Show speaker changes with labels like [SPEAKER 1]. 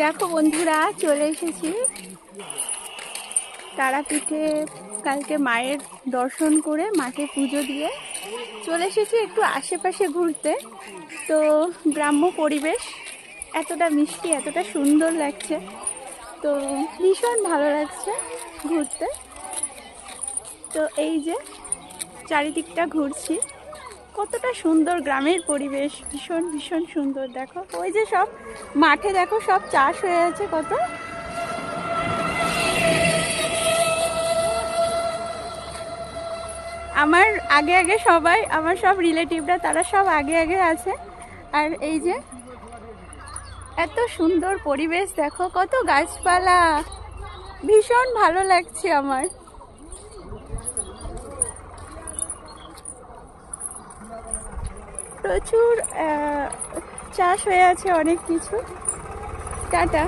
[SPEAKER 1] দেখো বন্ধুরা, চলে এসেছি তারাপীঠে। কালকে মায়ের দর্শন করে মাকে পুজো দিয়ে চলে এসেছি একটু আশেপাশে ঘুরতে। তো গ্রাম্য পরিবেশ এতটা মিষ্টি, এতটা সুন্দর লাগছে, তো ভীষণ ভালো লাগছে ঘুরতে। তো এই যে চারিদিকটা ঘুরছি, কতটা সুন্দর গ্রামের পরিবেশ, ভীষণ ভীষণ সুন্দর। দেখো ওই যে সব মাঠে দেখো সব চাষ হয়ে আছে কত। আমার আগে আগে সবাই, আমার সব রিলেটিভরা তারা সব আগে আগে আছে। আর এই যে এত সুন্দর পরিবেশ, দেখো কত গাছপালা, ভীষণ ভালো লাগছে আমার। প্রচুর চাষ হয়ে আছে, অনেক কিছু। টাটা।